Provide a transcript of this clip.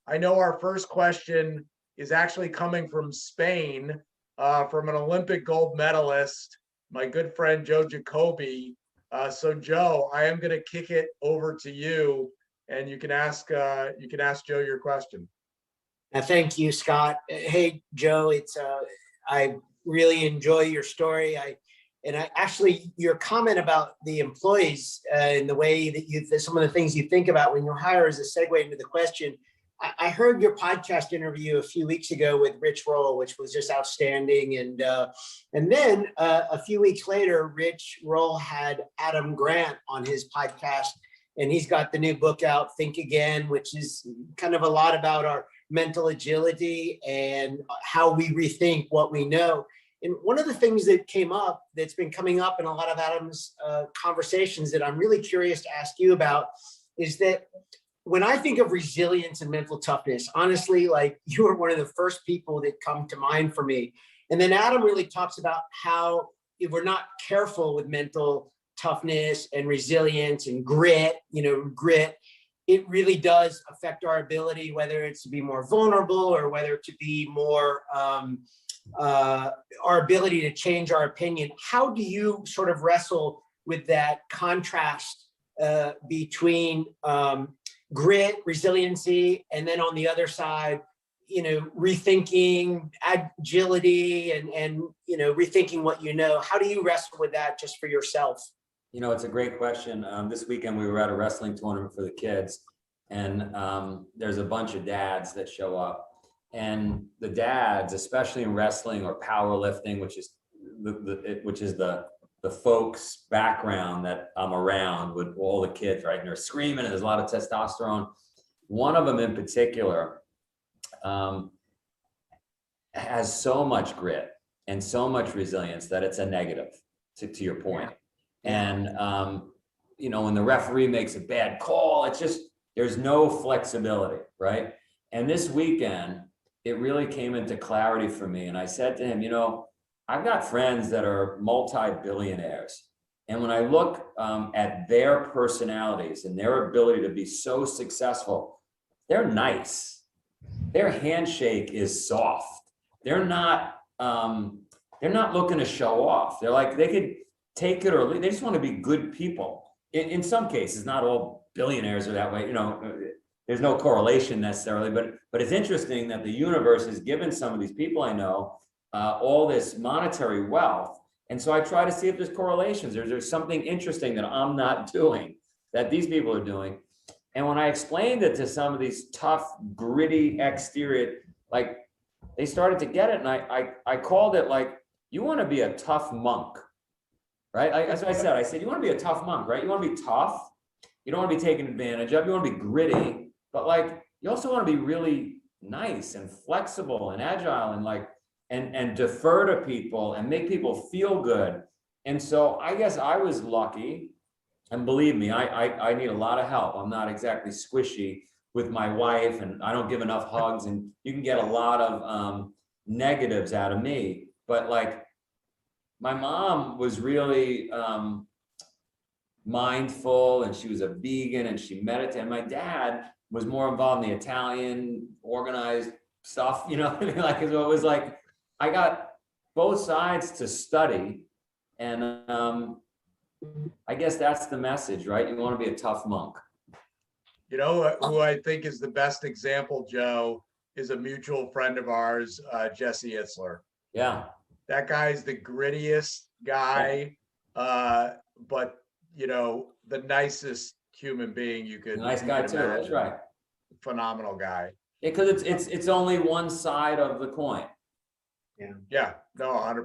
I know our first question is actually coming from Spain, from an Olympic gold medalist, my good friend Joe Jacobi. So Joe, I am going to kick it over to you, and you can ask Joe your question. Thank you, Scott. Hey, Joe, I really enjoy your story. Actually, your comment about the employees and the way that some of the things you think about when you hire is a segue into the question. I heard your podcast interview a few weeks ago with Rich Roll, which was just outstanding. And then a few weeks later, Rich Roll had Adam Grant on his podcast, and he's got the new book out, Think Again, which is kind of a lot about our mental agility and how we rethink what we know. And one of the things that came up, that's been coming up in a lot of Adam's conversations that I'm really curious to ask you about, is that when I think of resilience and mental toughness, honestly, like, you are one of the first people that come to mind for me. And then Adam really talks about how if we're not careful with mental toughness and resilience and grit, it really does affect our ability, whether it's to be more vulnerable or whether to be more, our ability to change our opinion. How do you sort of wrestle with that contrast between grit, resiliency, and then on the other side, rethinking agility and rethinking what you know? How do you wrestle with that just for yourself? It's a great question. This weekend we were at a wrestling tournament for the kids, and there's a bunch of dads that show up, and the dads, especially in wrestling or powerlifting, which is the folks' background that I'm around with all the kids, right? And they're screaming, and there's a lot of testosterone. One of them in particular has so much grit and so much resilience that it's a negative, to your point. And, when the referee makes a bad call, it's just, there's no flexibility, right? And this weekend, it really came into clarity for me. And I said to him, I've got friends that are multi-billionaires. And when I look at their personalities and their ability to be so successful, they're nice. Their handshake is soft. They're not looking to show off. They're like, they could take it or leave. They just want to be good people. In some cases, not all billionaires are that way. There's no correlation necessarily, but it's interesting that the universe has given some of these people I know all this monetary wealth. And so I try to see if there's correlations. There's something interesting that I'm not doing that these people are doing. And when I explained it to some of these tough, gritty exterior, like, they started to get it. And I called it, like, you want to be a tough monk, right? As I said, you want to be a tough monk, right? You want to be tough. You don't want to be taken advantage of. You want to be gritty, but like, you also want to be really nice and flexible and agile and like, and defer to people and make people feel good. And so I guess I was lucky, and believe me, I need a lot of help. I'm not exactly squishy with my wife, and I don't give enough hugs, and you can get a lot of negatives out of me. But like, my mom was really mindful, and she was a vegan, and she meditated. And my dad was more involved in the Italian organized stuff, like, so it was like, I got both sides to study. And I guess that's the message, right? You want to be a tough monk. Who I think is the best example, Joe, is a mutual friend of ours, Jesse Itzler. Yeah. That guy's the grittiest guy, but the nicest human being you could. Nice guy too. That's right. Phenomenal guy. Because it's only one side of the coin. Yeah. No, 100%.